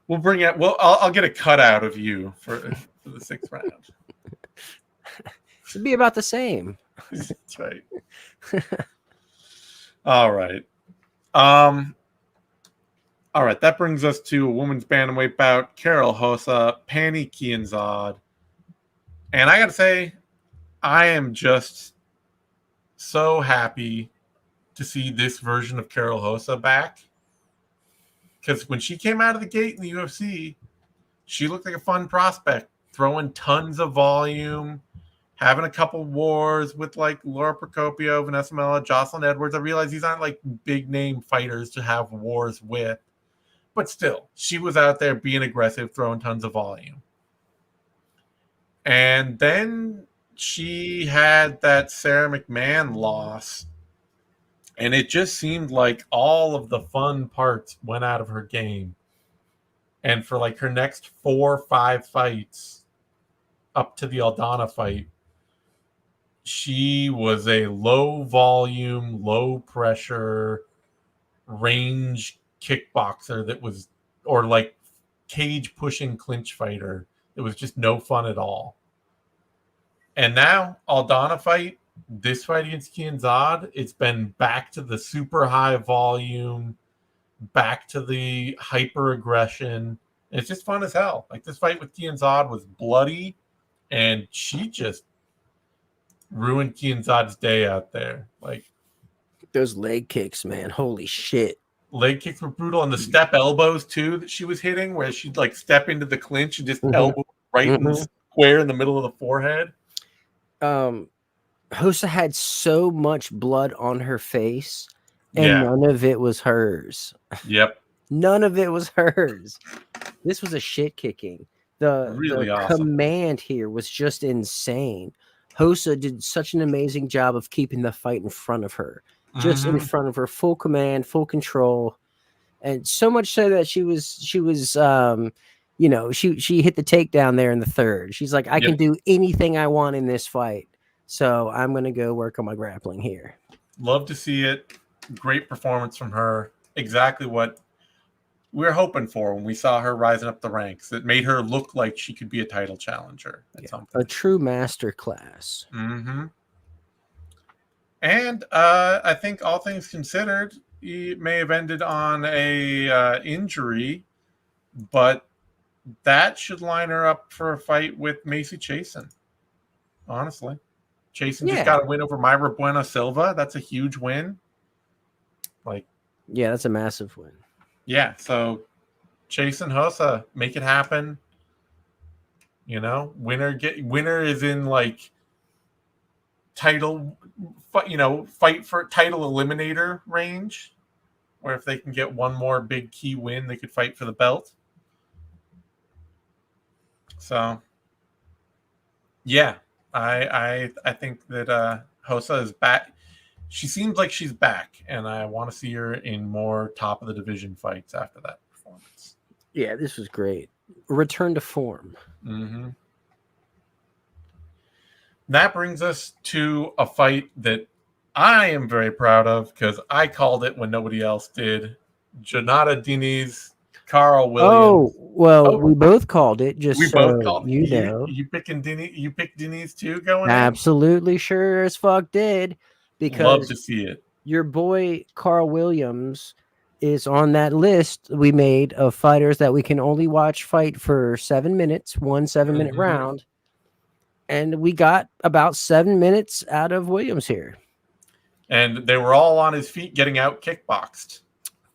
We'll bring it. Well, I'll get a cutout of you for the 6th round. It'd be about the same. That's right. All right. All right, that brings us to a women's bantamweight bout. Carol Hosa, Pani Kianzad. And I got to say, I am just so happy to see this version of Carol Hosa back. Because when she came out of the gate in the UFC, she looked like a fun prospect, throwing tons of volume, having a couple wars with like Laura Procopio, Vanessa Mella, Jocelyn Edwards. I realize these aren't like big name fighters to have wars with. But still, she was out there being aggressive, throwing tons of volume. And then she had that Sarah McMahon loss. And it just seemed like all of the fun parts went out of her game. And for like her next 4 or 5 fights up to the Aldana fight, she was a low volume, low pressure, range kickboxer that was, or like cage pushing clinch fighter that was just no fun at all. And now Aldana fight, this fight against Kianzad, it's been back to the super high volume, back to the hyper aggression. It's just fun as hell. Like this fight with Kianzad was bloody, and she just ruined Kianzad's day out there. Like those leg kicks, man. Holy shit. Leg kicks were brutal, and the step elbows too that she was hitting, where she'd like step into the clinch and just elbow right in the square in the middle of the forehead. Hosa had so much blood on her face, and none of it was hers. Yep. None of it was hers. This was a shit kicking. The awesome. Command here was just insane. Hosa did such an amazing job of keeping the fight in front of her. Just in front of her, full command, full control. And so much so that she was she hit the takedown there in the third. She's like, I can do anything I want in this fight. So I'm going to go work on my grappling here. Love to see it. Great performance from her. Exactly what we were hoping for when we saw her rising up the ranks. It made her look like she could be a title challenger at some point. A true master class. And I think all things considered, he may have ended on a injury, but that should line her up for a fight with Macy Chasen. Honestly. Chasen just got a win over Mayra Bueno Silva. That's a huge win. That's a massive win. Yeah, so Chasen Hosa, make it happen. Winner is in like title, fight for title eliminator range, where if they can get one more big key win, they could fight for the belt. So, yeah, I think that Hosa is back. She seems like she's back, and I want to see her in more top of the division fights after that performance. Yeah, this was great. Return to form. That brings us to a fight that I am very proud of because I called it when nobody else did. Jonata Denis, Carl Williams. We both called it. You picking Denis? You picked Denis too going Absolutely in? Sure as fuck did. Because love to see it. Your boy Carl Williams is on that list we made of fighters that we can only watch fight for 7 minutes, 1 7-minute round. And we got about 7 minutes out of Williams here. And they were all on his feet getting out kickboxed.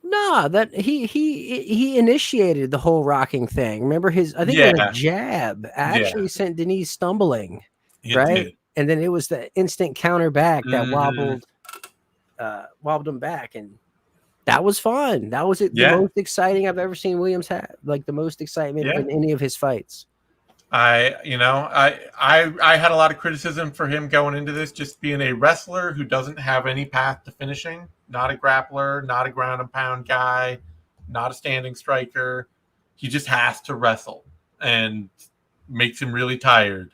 Nah, that he initiated the whole rocking thing. Remember it was a jab actually sent Denis stumbling. Right? Did. And then it was the instant counter back that wobbled him back, and that was fun. That was the most exciting I've ever seen Williams have. Like the most excitement in any of his fights. I had a lot of criticism for him going into this, just being a wrestler who doesn't have any path to finishing, not a grappler, not a ground and pound guy, not a standing striker. He just has to wrestle, and makes him really tired.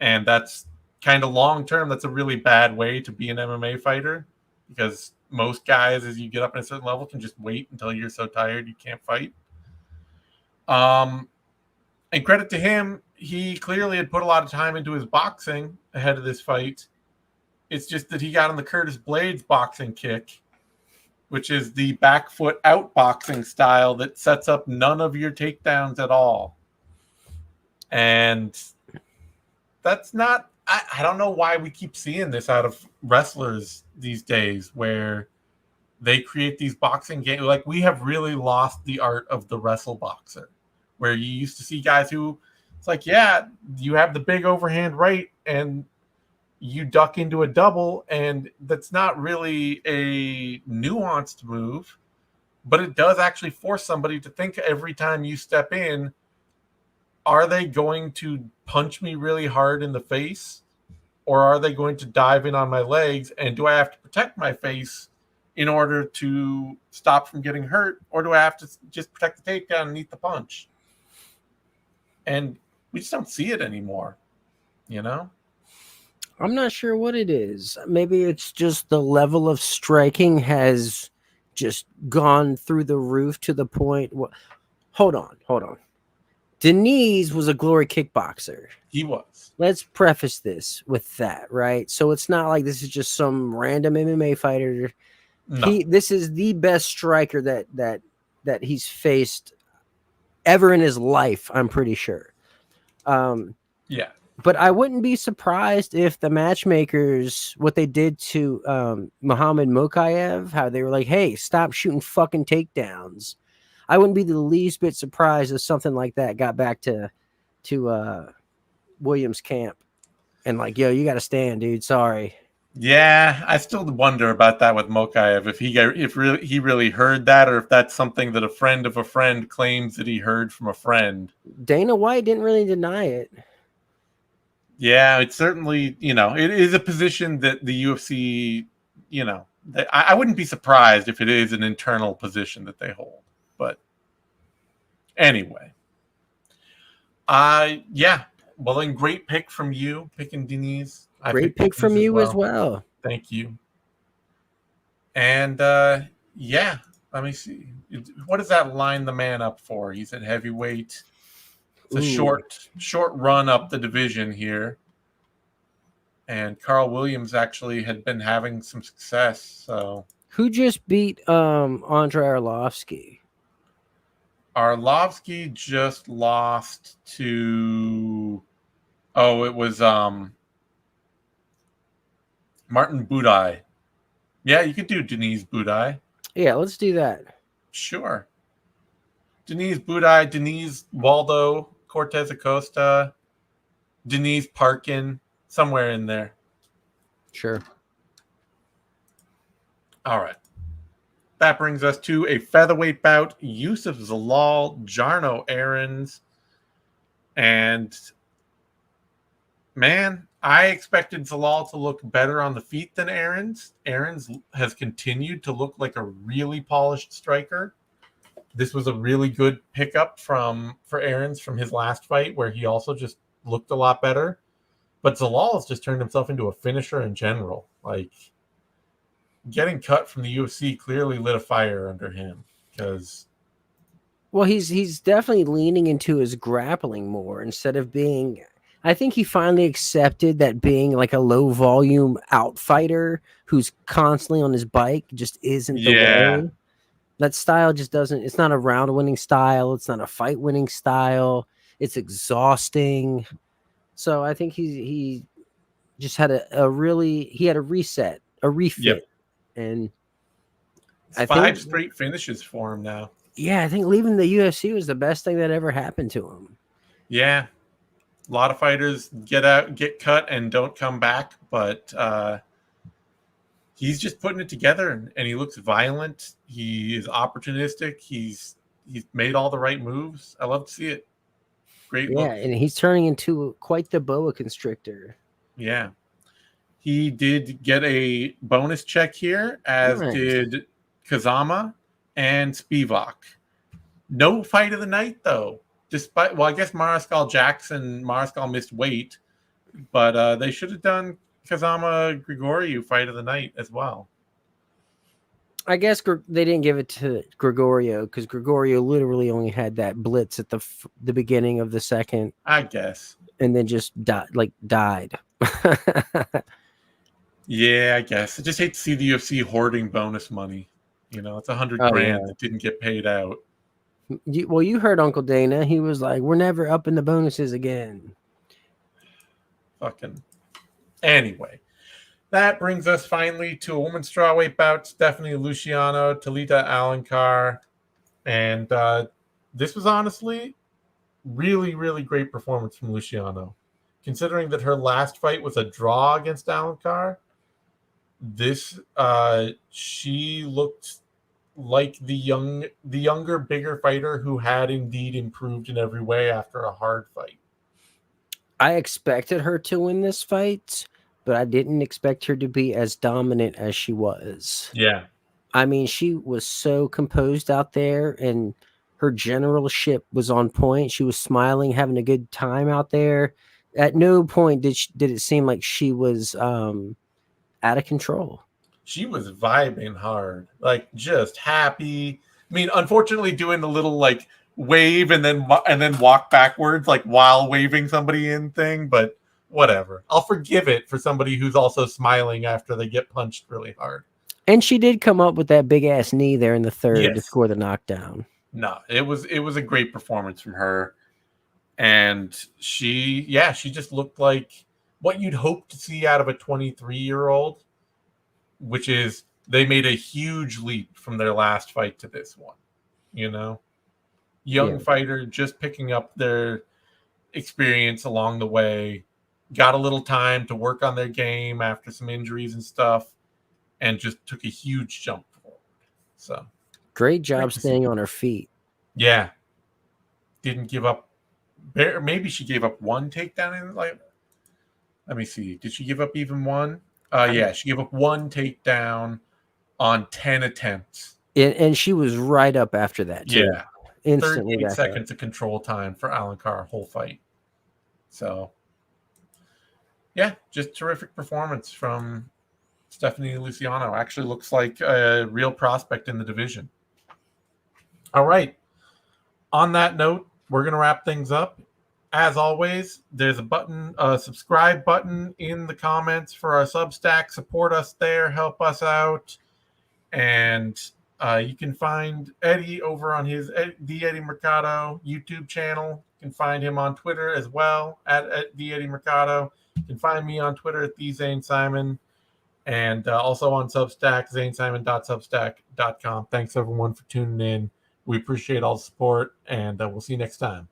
And that's kind of long term. That's a really bad way to be an MMA fighter, because most guys, as you get up in a certain level, can just wait until you're so tired you can't fight. And credit to him, he clearly had put a lot of time into his boxing ahead of this fight. It's just that he got on the Curtis Blades boxing kick, which is the back foot out boxing style that sets up none of your takedowns at all. And that's not, I don't know why we keep seeing this out of wrestlers these days, where they create these boxing games. Like, we have really lost the art of the wrestle boxer, where you used to see guys who, it's like, you have the big overhand right and you duck into a double, and that's not really a nuanced move, but it does actually force somebody to think every time you step in, are they going to punch me really hard in the face, or are they going to dive in on my legs, and do I have to protect my face in order to stop from getting hurt, or do I have to just protect the takedown and eat the punch? And we just don't see it anymore, I'm not sure what it is. Maybe it's just the level of striking has just gone through the roof to the point. Hold on. Denis was a glory kickboxer. He was. Let's preface this with that, right? So it's not like this is just some random MMA fighter. No. This is the best striker that he's faced ever in his life, I'm pretty sure. Yeah. But I wouldn't be surprised if the matchmakers, what they did to Muhammad Mokaev, how they were like, hey, stop shooting fucking takedowns. I wouldn't be the least bit surprised if something like that got back to Williams' camp and like, yo, you got to stand, dude. Sorry. Yeah, I still wonder about that with Mokaev, if he really heard that, or if that's something that a friend of a friend claims that he heard from a friend. Dana White didn't really deny it. Yeah, it's certainly, it is a position that the UFC, I wouldn't be surprised if it is an internal position that they hold. But anyway, yeah. Well, then, great pick from you, picking Denis. Great pick from you as well. Thank you. And yeah, let me see. What does that line the man up for? He's at heavyweight. It's a short run up the division here. And Carl Williams actually had been having some success. So who just beat Andrei Arlovsky? Arlovsky just lost to it was Martin Budai. Yeah, you could do Denis Budai. Yeah, let's do that. Sure. Denis Budai, Denis Waldo, Cortez Acosta, Denis Parkin, somewhere in there. Sure. All right. That brings us to a featherweight bout. Yusuf Zalal, Jarno Arens. And, man, I expected Zalal to look better on the feet than Arens. Arens has continued to look like a really polished striker. This was a really good pickup for Arens from his last fight, where he also just looked a lot better. But Zalal has just turned himself into a finisher in general. Like, getting cut from the UFC clearly lit a fire under him, because... Well, he's definitely leaning into his grappling more instead of being... I think he finally accepted that being like a low volume outfighter who's constantly on his bike just isn't the way. That style just doesn't, it's not a round winning style. It's not a fight winning style. It's exhausting. So I think he just had a reset, a refit. Yep. And I think 5 straight finishes for him now. Yeah, I think leaving the UFC was the best thing that ever happened to him. Yeah. A lot of fighters get cut and don't come back, but he's just putting it together, and he looks violent. He is opportunistic. He's made all the right moves. I love to see it. Great look. Yeah, and he's turning into quite the boa constrictor. Yeah. He did get a bonus check here, as did Kazama and Spivac. No fight of the night, though. I guess Mariscal missed weight, but they should have done Kazama Grigoriou fight of the night as well. I guess they didn't give it to Grigoriou because Grigoriou literally only had that blitz at the beginning of the second. I guess. And then just died. Yeah, I guess. I just hate to see the UFC hoarding bonus money. It's $100,000 that didn't get paid out. You heard Uncle Dana. He was like, we're never upping the bonuses again. Fucking. Anyway, that brings us finally to a women's strawweight bout. Stephanie Luciano, Talita Alencar. And this was honestly really, really great performance from Luciano. Considering that her last fight was a draw against Alencar, she looked like the younger, bigger fighter who had indeed improved in every way after a hard fight. I expected her to win this fight, but I didn't expect her to be as dominant as she was. Yeah. I mean, she was so composed out there, and her generalship was on point. She was smiling, having a good time out there. At no point did it seem like she was out of control. she was vibing hard, like just happy. I mean, unfortunately, doing the little like wave and then walk backwards, like while waving somebody in thing, but whatever. I'll forgive it for somebody who's also smiling after they get punched really hard. And she did come up with that big ass knee there in the third to Yes. score the knockdown. No, it was a great performance from her. And she just looked like what you'd hope to see out of a 23-year-old, which is they made a huge leap from their last fight to this one. You know, young fighter just picking up their experience along the way, got a little time to work on their game after some injuries and stuff, and just took a huge jump forward. So great job staying on her feet. Yeah. Didn't give up. Maybe she gave up one takedown in like. Let me see. Did she give up even one? Yeah, she gave up one takedown on 10 attempts. And she was right up after that, too. Yeah. Instantly 38 seconds of control time for Alencar whole fight. So, yeah, just terrific performance from Stephanie Luciano. Actually looks like a real prospect in the division. All right. On that note, we're going to wrap things up. As always, there's a subscribe button in the comments for our Substack. Support us there. Help us out. And you can find Eddie over on his The Eddie Mercado YouTube channel. You can find him on Twitter as well at The Eddie Mercado. You can find me on Twitter at The Zane Simon. And also on Substack, zanesimon.substack.com. Thanks, everyone, for tuning in. We appreciate all the support, and we'll see you next time.